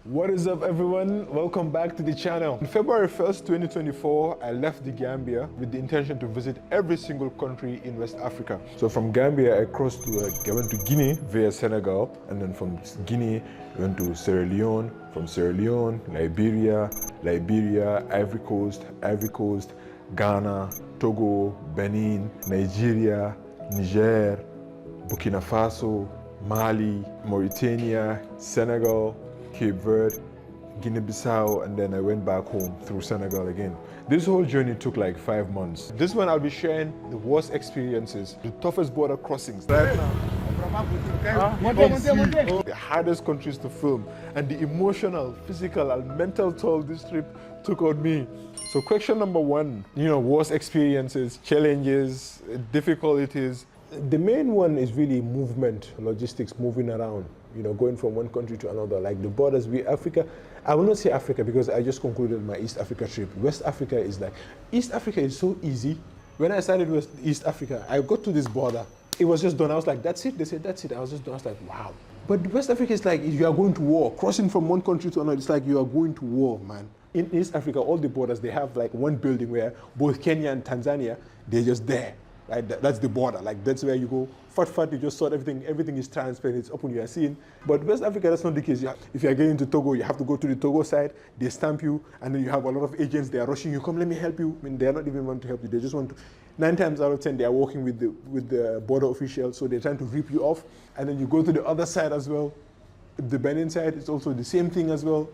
What is up, everyone? Welcome back to the channel. On February 1st, 2024, I left the Gambia with the intention to visit every single country in West Africa. So from Gambia, I crossed I went to Guinea via Senegal, and then from Guinea, I went to Sierra Leone. From Sierra Leone, Liberia, Ivory Coast, Ghana, Togo, Benin, Nigeria, Niger, Burkina Faso, Mali, Mauritania, Senegal, Cape Verde, Guinea-Bissau, and then I went back home through Senegal again. This whole journey took like 5 months. This one I'll be sharing the worst experiences, the toughest border crossings right now. The hardest countries to film, and the emotional, physical, and mental toll this trip took on me. So question number one, worst experiences, challenges, difficulties. The main one is really movement, logistics, moving around, going from one country to another, like the borders. Africa, I will not say Africa because I just concluded my East Africa trip. West Africa is East Africa is so easy. When I started with East Africa, I got to this border. It was just done. I was like, that's it. They said, that's it. I was just done. I was like, wow. But West Africa is like, you are going to war. Crossing from one country to another, it's like you are going to war, man. In East Africa, all the borders, they have like one building where both Kenya and Tanzania, they're just there. Right? That's the border. Like that's where you go. Fat, you just sort everything. Everything is transparent. It's open. You are seeing. But West Africa, that's not the case. If you are getting to Togo, you have to go to the Togo side. They stamp you, and then you have a lot of agents. They are rushing you. Come, let me help you. I mean, they are not even want to help you. They just want to. 9 times out of 10, they are working with the border officials, so they're trying to rip you off. And then you go to the other side as well. The Benin side, it's also the same thing as well.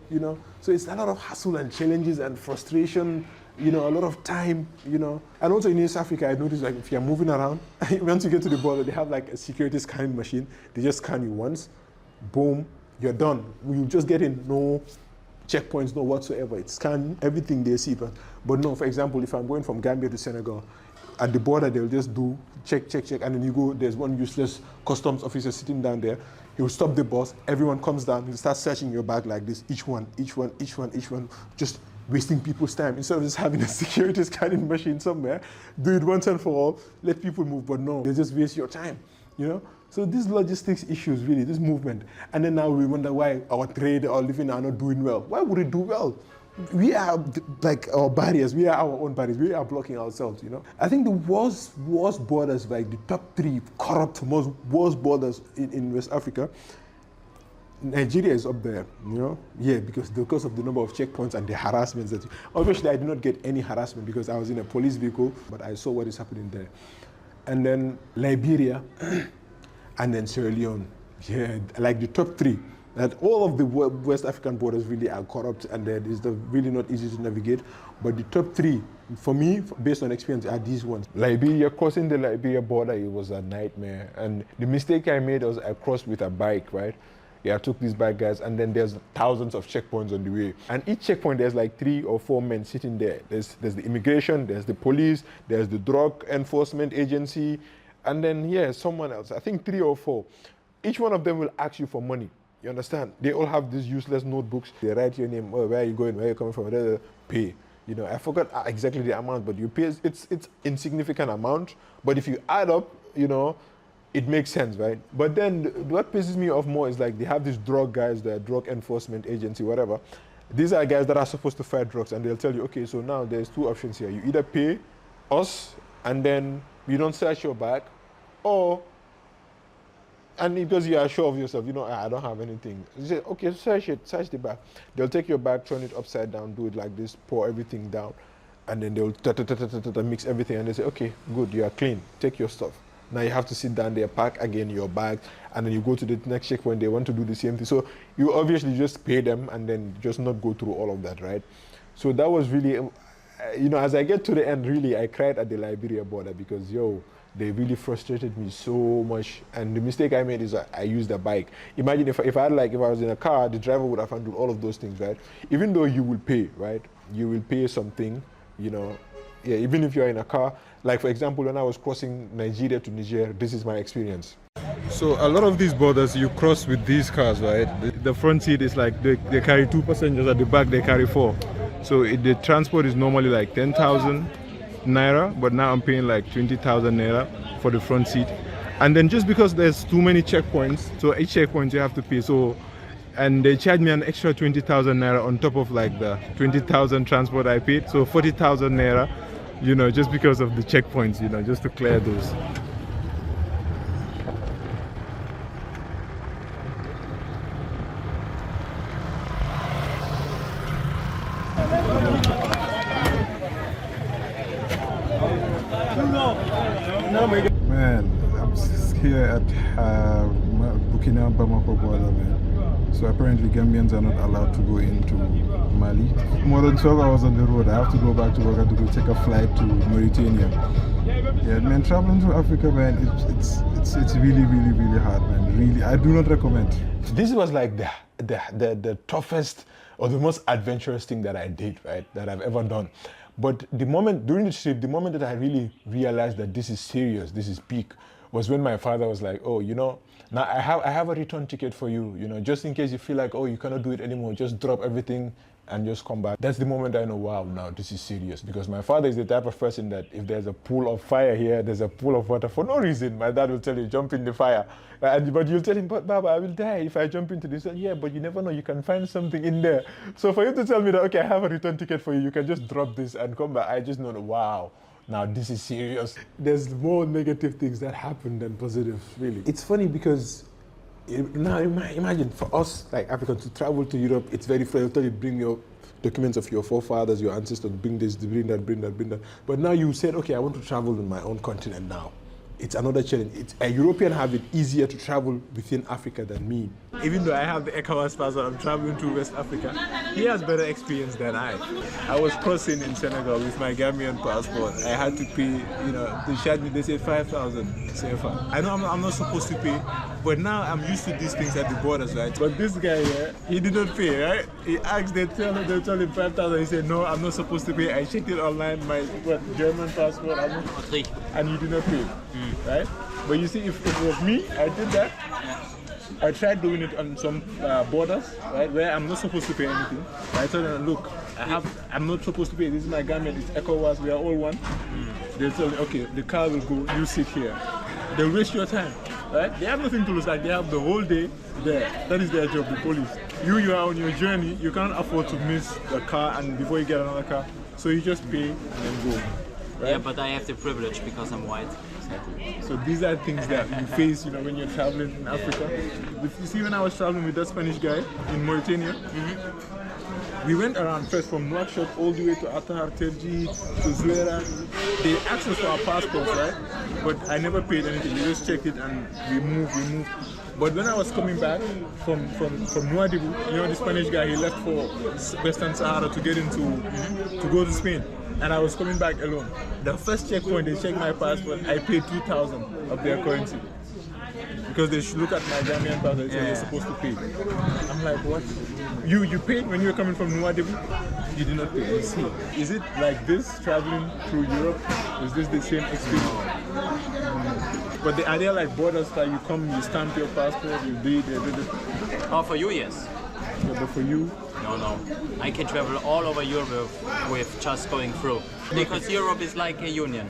So it's a lot of hassle and challenges and frustration. A lot of time, And also in East Africa, I noticed like if you're moving around, once you get to the border, they have like a security scanning machine. They just scan you once, boom, you're done. You just get in, no checkpoints, no whatsoever. It's scan everything they see. But no, for example, if I'm going from Gambia to Senegal, at the border, they'll just do check, and then you go, there's one useless customs officer sitting down there. He'll stop the bus, everyone comes down, he'll start searching your bag like this, each one, just wasting people's time. Instead of just having a security scanning machine somewhere, do it once and for all, let people move, but no, they just waste your time, So these logistics issues, really, this movement, and then now we wonder why our trade, our living are not doing well. Why would it do well? We are like our barriers, we are our own barriers, we are blocking ourselves, I think the worst borders, like the top 3 corrupt, worst borders in West Africa, Nigeria is up there, because of the number of checkpoints and the harassments that obviously I did not get any harassment because I was in a police vehicle, but I saw what is happening there. And then Liberia, and then Sierra Leone, like the top 3. That all of the West African borders really are corrupt and it's really not easy to navigate. But the top 3, for me, based on experience, are these ones. Liberia, crossing the Liberia border, it was a nightmare. And the mistake I made was I crossed with a bike, right? I took these bike guys, and then there's thousands of checkpoints on the way. And each checkpoint, there's like 3 or 4 men sitting there. There's the immigration, there's the police, there's the drug enforcement agency, and then, someone else. I think 3 or 4. Each one of them will ask you for money. You understand? They all have these useless notebooks. They write your name, where are you going, where are you coming from, pay. I forgot exactly the amount, but you pay, it's insignificant amount. But if you add up, it makes sense, right? But then what pisses me off more is like they have these drug guys, the drug enforcement agency, whatever. These are guys that are supposed to fight drugs, and they'll tell you, okay, so now there's 2 options here. You either pay us, and then you don't search your bag, and because you are sure of yourself, I don't have anything. You say, okay, search the bag. They'll take your bag, turn it upside down, do it like this, pour everything down, and then they'll mix everything, and they say, okay, good, you are clean, take your stuff. Now you have to sit down there, pack again your bag, and then you go to the next checkpoint. They want to do the same thing. So you obviously just pay them and then just not go through all of that, right? So that was really, as I get to the end, really, I cried at the Liberia border because, they really frustrated me so much. And the mistake I made is I used a bike. Imagine if I was in a car, the driver would have handled all of those things, right? Even though you will pay, right? You will pay something, even if you're in a car. Like, for example, when I was crossing Nigeria to Niger, this is my experience. So a lot of these borders, you cross with these cars, right? The front seat is like, they carry 2 passengers, at the back they carry 4. So the transport is normally like 10,000 Naira, but now I'm paying like 20,000 Naira for the front seat. And then just because there's too many checkpoints, so each checkpoint you have to pay. So and they charged me an extra 20,000 naira on top of like the 20,000 transport I paid. So 40,000 naira, you know, just because of the checkpoints, you know, just to clear those. Man, I'm here at Burkina Bamako border, man. So apparently Gambians are not allowed to go into Mali. More than 12 hours on the road. I have to go back to Ouagadougou, take a flight to Mauritania. Yeah, man, traveling to Africa, man, it's really, really, really hard, man. Really, I do not recommend. This was like the toughest or the most adventurous thing that I did, right? That I've ever done. But during the trip, the moment that I really realized that this is serious, this is peak, was when my father was like, oh, you know, now I have a return ticket for you, you know, just in case you feel like, oh, you cannot do it anymore, just drop everything and just come back. That's the moment I know, wow, now this is serious. Because my father is the type of person that if there's a pool of fire here, there's a pool of water for no reason. My dad will tell you, jump in the fire. But you'll tell him, but Baba, I will die if I jump into this. Yeah, but you never know, you can find something in there. So for you to tell me that, okay, I have a return ticket for you, you can just drop this and come back, I just know, wow, now this is serious. There's more negative things that happen than positive, really. It's funny because now imagine for us, like Africans, to travel to Europe, it's very free. They'll tell you, bring your documents of your forefathers, your ancestors, bring this, bring that, bring that, bring that. But now you said, okay, I want to travel in my own continent now. It's another challenge. A European have it easier to travel within Africa than me. Even though I have the ECOWAS passport, I'm traveling to West Africa. He has better experience than I. I was crossing in Senegal with my Gambian passport. I had to pay, you know, they charged me, they said 5,000 CFA. I know I'm not supposed to pay, but now I'm used to these things at the borders, right? But this guy here, he didn't pay, right? He asked, they tell him 5,000. He said, no, I'm not supposed to pay. I checked it online, my German passport, and he did not pay, right? But you see, if it was me, I did that. I tried doing it on some borders, right, where I'm not supposed to pay anything. I told them, look, I'm not supposed to pay. This is my garment. It's ECOWAS. We are all one. They'll tell me, okay, the car will go. You sit here. They'll waste your time, right? They have nothing to lose. Like they have the whole day there. That is their job, the police. You are on your journey. You can't afford to miss the car and before you get another car. So you just pay and then go. Right? Yeah, but I have the privilege because I'm white. So these are things that you face, you know, when you're traveling in Africa. You see, when I was traveling with that Spanish guy in Mauritania, we went around first from Nouakchott all the way to Atar, Terji, to Zuera. They asked us for our passports, right? But I never paid anything. We just checked it and we moved. But when I was coming back from Nouadhibou, you know, the Spanish guy, he left for Western Sahara to get into, to go to Spain. And I was coming back alone. The first checkpoint, they checked my passport, I paid 2,000 of their currency. Because they should look at my Gambian passport and say you're supposed to pay. I'm like, what? You paid when you were coming from Nouadhibou? You did not pay. You see, is it like this, traveling through Europe? Is this the same experience? But the idea like borders, like you come, you stamp your passport, you do it. Oh, for you, yes. Yeah, but for you? No. I can travel all over Europe with just going through. Because Europe is like a union.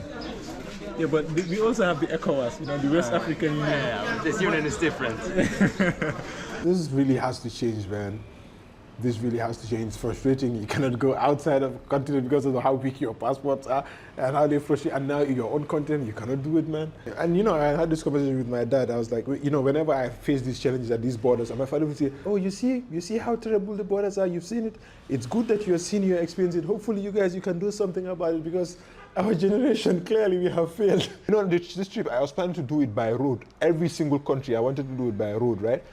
Yeah, but we also have the ECOWAS, you know, the West African Union. Yeah, this union is different. This really has to change, man. This really has to change. It's frustrating. You cannot go outside of the continent because of how weak your passports are and how they frustrate. And now in your own continent, you cannot do it, man. And you know, I had this conversation with my dad. I was like, you know, whenever I face these challenges at these borders, and my father would say, oh, you see how terrible the borders are. You've seen it. It's good that you're seeing, you're experiencing it. Hopefully, you guys, you can do something about it because our generation, clearly, we have failed. You know, this trip, I was planning to do it by road. Every single country, I wanted to do it by road, right?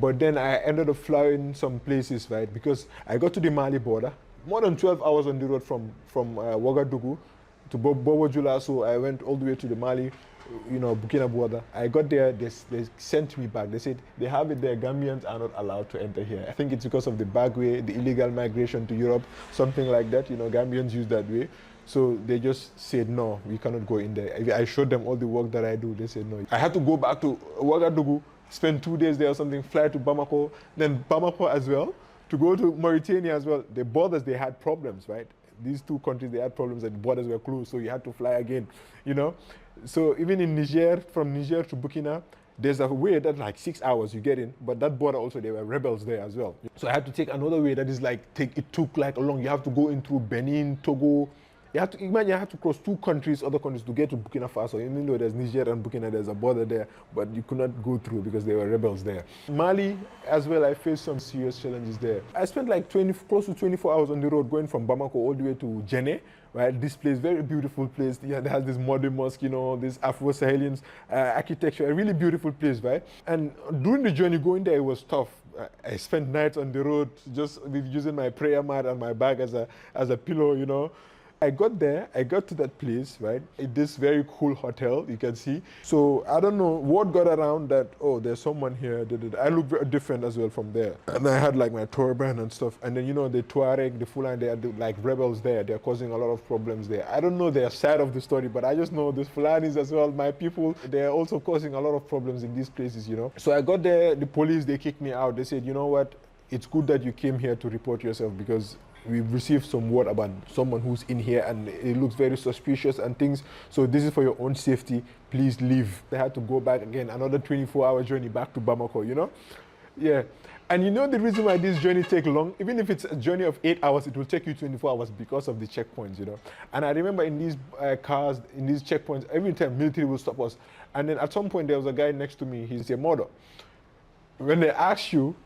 But then I ended up flying some places, right? Because I got to the Mali border, more than 12 hours on the road from Ouagadougou to Bobo-Dioula. So I went all the way to the Mali, you know, Burkina border. I got there, they sent me back. They said they have it there, Gambians are not allowed to enter here. I think it's because of the back way, the illegal migration to Europe, something like that. You know, Gambians use that way. So they just said, no, we cannot go in there. I showed them all the work that I do. They said, no. I had to go back to Ouagadougou, spend 2 days there or something, fly to Bamako, then Bamako as well, to go to Mauritania as well. The borders, they had problems, right? These two countries, they had problems and the borders were closed, so you had to fly again, you know? So even in Niger, from Niger to Burkina, There's a way that like 6 hours you get in, but that border also there were rebels there as well. So I had to take another way that is like it took like a long. You have to go in through Benin, Togo. You have to imagine you have to cross two countries, other countries to get to Burkina Faso. Even though there's Niger and Burkina, there's a border there, but you could not go through because there were rebels there. Mali as well, I faced some serious challenges there. I spent like close to 24 hours on the road going from Bamako all the way to Djenné. Right, this place, very beautiful place. Yeah, it has this modern mosque, you know, this Afro-Sahelian architecture, a really beautiful place, right? And during the journey going there, it was tough. I spent nights on the road just with using my prayer mat and my bag as a pillow, you know. I got there, I got to that place, right? This very cool hotel, you can see. So I don't know what got around that, oh, there's someone here. I look very different as well from there. And I had like my turban and stuff. And then, you know, the Tuareg, the Fulani, they are like rebels there. They're causing a lot of problems there. I don't know their side of the story, but I just know the Fulanis as well, my people, they're also causing a lot of problems in these places, you know. So I got there, the police, they kicked me out. They said, you know what, it's good that you came here to report yourself because we've received some word about someone who's in here and it looks very suspicious and things. So this is for your own safety. Please leave. They had to go back again, another 24-hour journey back to Bamako, you know? Yeah. And you know the reason why this journey takes long? Even if it's a journey of 8 hours, it will take you 24 hours because of the checkpoints, you know? And I remember in these cars, in these checkpoints, every time military will stop us. And then at some point, there was a guy next to me. He's a mother. When they ask you,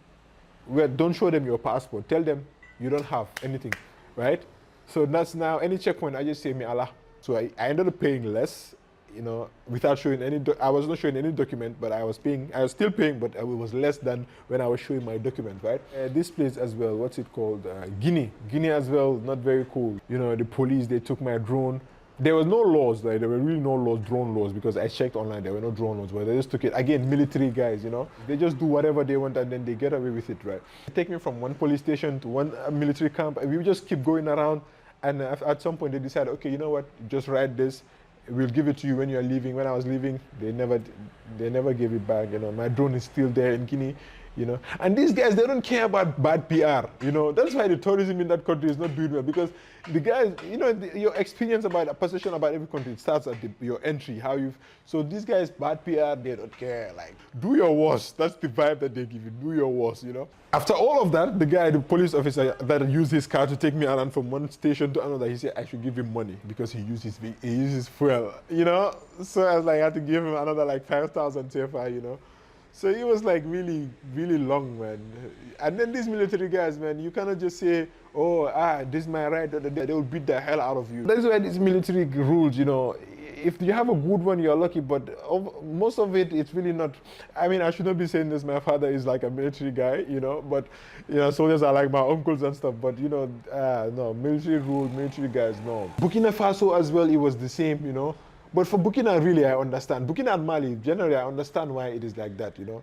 well, don't show them your passport. Tell them you don't have anything, right? So that's now any checkpoint, I just say, me Allah. So I ended up paying less, you know, without showing any, I was not showing any document, but I was still paying, but it was less than when I was showing my document, right? This place as well, what's it called? Guinea as well, not very cool. You know, the police, they took my drone. There was no laws, like, there were really no laws, drone laws, because I checked online, there were no drone laws, but they just took it. Again, military guys, you know, they just do whatever they want and then they get away with it, right? They take me from one police station to one military camp, and we just keep going around, and at some point they decided, okay, you know what, just write this, we'll give it to you when you're leaving. When I was leaving, they never gave it back, you know. My drone is still there in Guinea, you know. And these guys, they don't care about bad PR, you know. That's why the tourism in that country is not doing well, because the guys, you know, your experience about a perception about every country, it starts at your entry, so these guys, bad PR, they don't care. Like, do your worst. That's the vibe that they give you. Do your worst, you know. After all of that, the guy, the police officer that used his car to take me around from one station to another, he said I should give him money because he uses fuel, you know. So I was like, I had to give him another like 5,000 CFA, you know. So it was like really, really long, man. And then these military guys, man, you cannot just say, oh, this is my right, they will beat the hell out of you. That's why these military rules, you know, if you have a good one, you're lucky, but most of it, it's really not. I mean, I should not be saying this, my father is like a military guy, you know, but, you know, soldiers are like my uncles and stuff, but, you know, no, military rules, military guys, no. Burkina Faso as well, it was the same, you know. But for Burkina, really, I understand. Burkina and Mali, generally, I understand why it is like that, you know.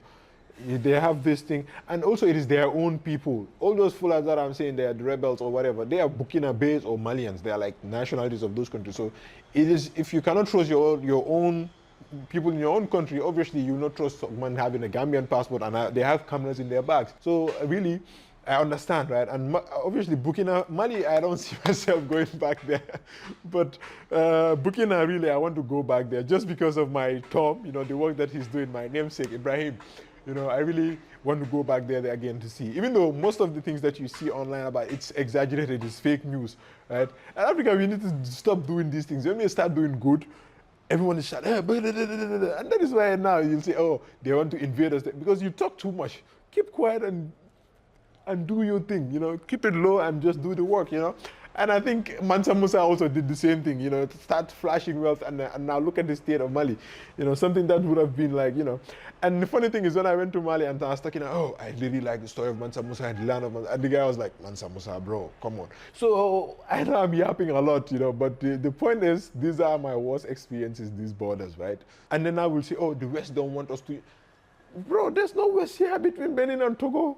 They have this thing, and also it is their own people. All those Fulani that I'm saying, they are the rebels or whatever, they are Burkina-based or Malians. They are like nationalities of those countries. So it is, if you cannot trust your own people in your own country, obviously you will not trust someone having a Gambian passport and they have cameras in their bags. So really, I understand, right? And obviously Mali, I don't see myself going back there. But Burkina, really, I want to go back there just because of my Tom, you know, the work that he's doing, my namesake, Ibrahim. You know, I really want to go back there again to see. Even though most of the things that you see online about it's exaggerated, it's fake news, right? In Africa, we need to stop doing these things. When we start doing good, everyone is shouting, and that is why now you'll say, oh, they want to invade us. Because you talk too much. Keep quiet and do your thing, you know, keep it low and just do the work, you know. And I think Mansa Musa also did the same thing, you know, start flashing wealth and now look at the state of Mali, you know, something that would have been like, you know. And the funny thing is when I went to Mali and I was talking, oh, I really like the story of Mansa Musa and the land of Mansa, and the guy was like, Mansa Musa, bro, come on. So I know I'm yapping a lot, you know, but the point is, these are my worst experiences, these borders, right? And then I will say, oh, the West don't want us to, bro, there's no West here between Benin and Togo.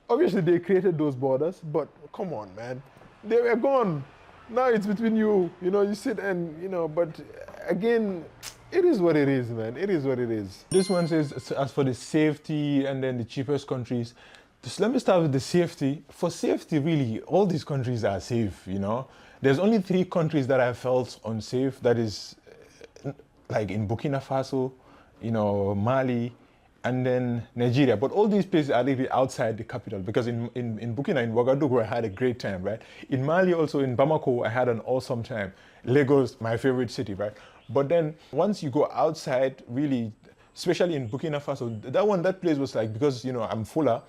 Obviously, they created those borders, but come on, man. They were gone. Now it's between you. You know, you sit and, you know, but again, it is what it is, man. It is what it is. This one says, as for the safety and then the cheapest countries, just let me start with the safety. For safety, really, all these countries are safe, you know. There's only 3 countries that I felt unsafe. That is, like in Burkina Faso, you know, Mali, and then Nigeria. But all these places are really outside the capital, because in Burkina, in Ouagadougou, I had a great time, right? In Mali, also in Bamako, I had an awesome time. Lagos, my favorite city, right? But then once you go outside, really, especially in Burkina Faso, that place was like, because, you know, I'm Fula,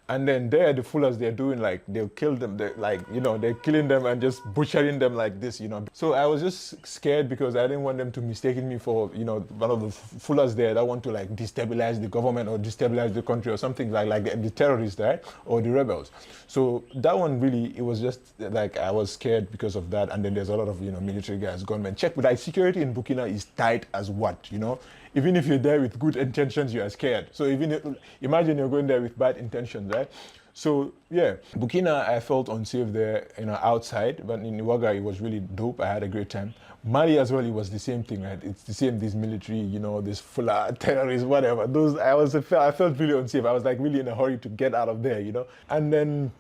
and then there, the Fullers, they're doing like, they'll kill them, they're killing them and just butchering them like this, you know. So I was just scared because I didn't want them to mistaken me for, you know, one of the Fullers there that want to like destabilize the government or destabilize the country or something like the terrorists, right? Or the rebels. So that one really, it was just like, I was scared because of that. And then there's a lot of, you know, military guys, gunmen. Check, but like security in Burkina is tight as what, you know? Even if you're there with good intentions, you are scared. So imagine you're going there with bad intentions, right? So yeah, Burkina, I felt unsafe there, you know, outside, but in Ouaga, it was really dope. I had a great time. Mali as well, it was the same thing, right? It's the same, this military, you know, this Fula terrorists, whatever. I felt really unsafe. I was like really in a hurry to get out of there, you know? And then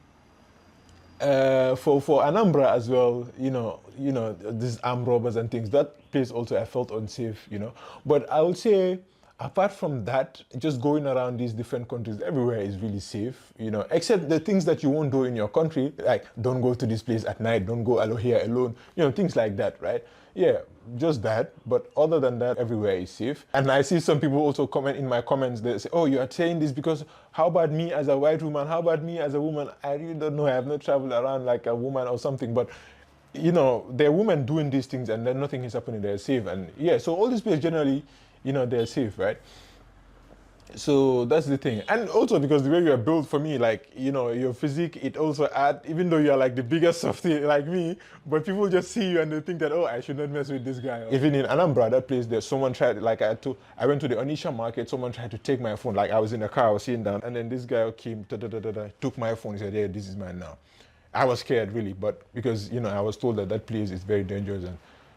for Anambra as well, you know, these armed robbers and things, that place also I felt unsafe, you know. But I would say, apart from that, just going around these different countries, everywhere is really safe, you know, except the things that you won't do in your country, like don't go to this place at night, don't go here alone, you know, things like that, right? Yeah, just that. But other than that, everywhere is safe. And I see some people also comment in my comments, they say, oh, you are saying this because how about me as a white woman? How about me as a woman? I really don't know. I have not traveled around like a woman or something, but you know, there are women doing these things and then nothing is happening. They're safe. And yeah, so all these places generally, you know, they're safe, right? So that's the thing. And also because the way you are built, for me, like, you know, your physique, it also adds, even though you're like the biggest softie like me, but people just see you and they think that, oh, I should not mess with this guy. Even in Anambra, that place, there's someone tried, like I went to the Onitsha market, someone tried to take my phone. Like I was in the car, I was sitting down, and then this guy came, took my phone, he said, yeah, this is mine now. I was scared really, but because, you know, I was told that place is very dangerous.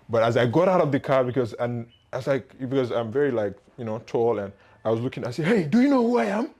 But as I got out of the car, because I'm very like, you know, tall, and I was looking, I said, hey, do you know who I am?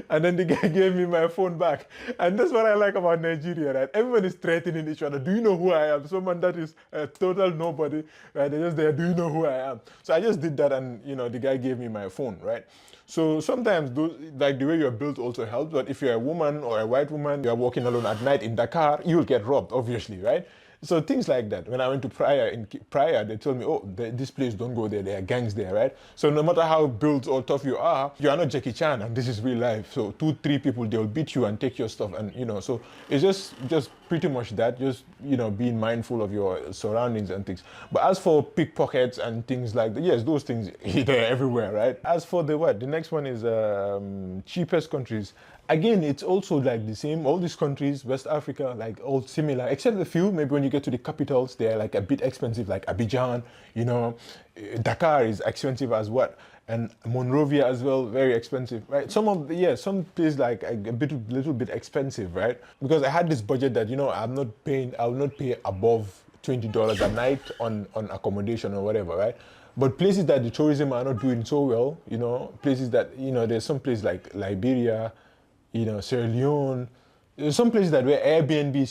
And then the guy gave me my phone back. And that's what I like about Nigeria, right? Everyone is threatening each other. Do you know who I am? Someone that is a total nobody, right? They're just there, do you know who I am? So I just did that, and, you know, the guy gave me my phone, right? So sometimes like the way you're built also helps, but if you're a woman or a white woman, you're walking alone at night in Dakar, you'll get robbed, obviously, right? So things like that. When I went to Praia, they told me, oh, this place, don't go there. There are gangs there, right? So no matter how built or tough you are not Jackie Chan, and this is real life. So 2-3 people, they'll beat you and take your stuff, and you know. So it's just pretty much that. Just, you know, being mindful of your surroundings and things. But as for pickpockets and things like that, yes, those things they're everywhere, right? As for the next one is cheapest countries. Again, it's also like the same. All these countries, West Africa, like all similar, except a few. Maybe when you get to the capitals, they're like a bit expensive, like Abidjan, you know. Dakar is expensive as what. And Monrovia as well, very expensive, right? Some places like a little bit expensive, right? Because I had this budget that, you know, I will not pay above $20 a night on accommodation or whatever, right? But places that the tourism are not doing so well, you know, places that, you know, there's some places like Liberia, you know, Sierra Leone. There's some places that where Airbnb,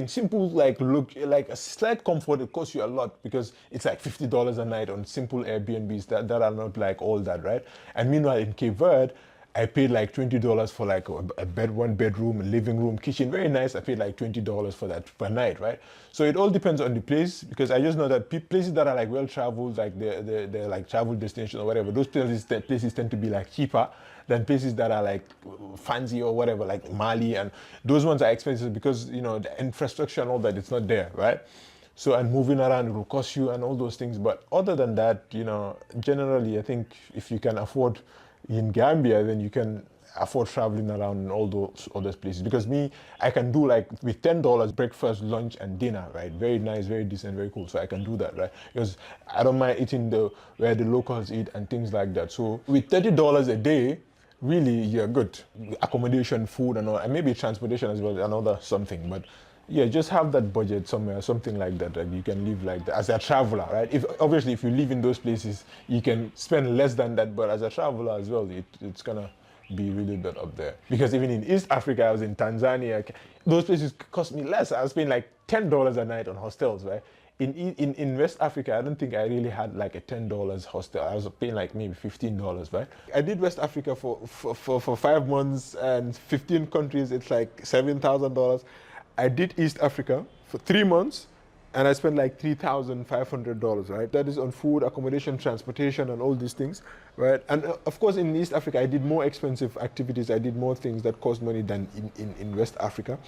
simple like look like a slight comfort, it costs you a lot because it's like $50 a night on simple Airbnbs that are not like all that, right? And meanwhile in Cape Verde, I paid like $20 for like a bed, 1 bedroom, a living room, kitchen, very nice. I paid like $20 for that per night, right? So it all depends on the place, because I just know that places that are like well traveled, like they're like travel destinations or whatever, those places tend to be like cheaper than places that are like fancy or whatever, like Mali, and those ones are expensive because, you know, the infrastructure and all that, it's not there, right? So, and moving around, it will cost you and all those things. But other than that, you know, generally, I think if you can afford in Gambia, then you can afford traveling around in all those other places. Because I can do like with $10 breakfast, lunch, and dinner, right? Very nice, very decent, very cool. So I can do that, right? Because I don't mind eating where the locals eat and things like that. So with $30 a day, really, you're good. Accommodation, food, and all, and maybe transportation as well, another something. But yeah, just have that budget somewhere, something like that. Like you can live like that as a traveler, right? Obviously, if you live in those places, you can spend less than that. But as a traveler as well, it's gonna be really good up there. Because even in East Africa, I was in Tanzania, those places cost me less. I was paying like $10 a night on hostels, right? In West Africa, I don't think I really had like a $10 hostel. I was paying like maybe $15, right? I did West Africa for 5 months and 15 countries. It's like $7,000. I did East Africa for 3 months, and I spent like $3,500, right? That is on food, accommodation, transportation, and all these things, right? And of course, in East Africa, I did more expensive activities. I did more things that cost money than in West Africa,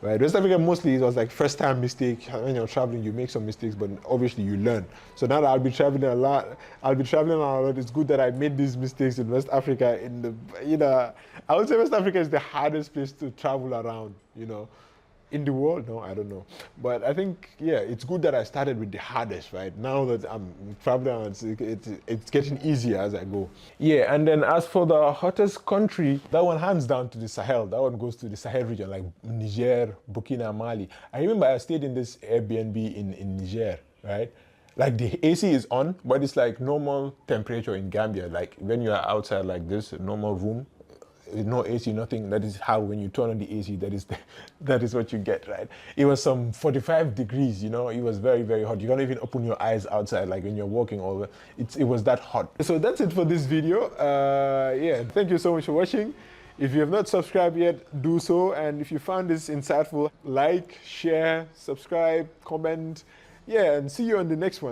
right? West Africa mostly it was like first-time mistake. When you're traveling, you make some mistakes, but obviously you learn. So now that I'll be traveling a lot, it's good that I made these mistakes in West Africa. I would say West Africa is the hardest place to travel around, in the world. No, I don't know, but I think, yeah, it's good that I started with the hardest, right? Now that I'm traveling, it's getting easier as I go. Yeah, and then as for the hottest country, that one hands down to the Sahel. That one goes to the Sahel region, like Niger, Burkina, Mali. I remember I stayed in this Airbnb in Niger, right? Like the AC is on, but it's like normal temperature in Gambia. Like when you are outside like this, normal room, no AC, nothing. That is how when you turn on the AC, that is what you get, right? It was some 45 degrees, it was very, very hot. You can't even open your eyes outside, like when you're walking over. It was that hot. So that's it for this video. Yeah, thank you so much for watching. If you have not subscribed yet, do so. And if you found this insightful, like, share, subscribe, comment. Yeah, and see you on the next one.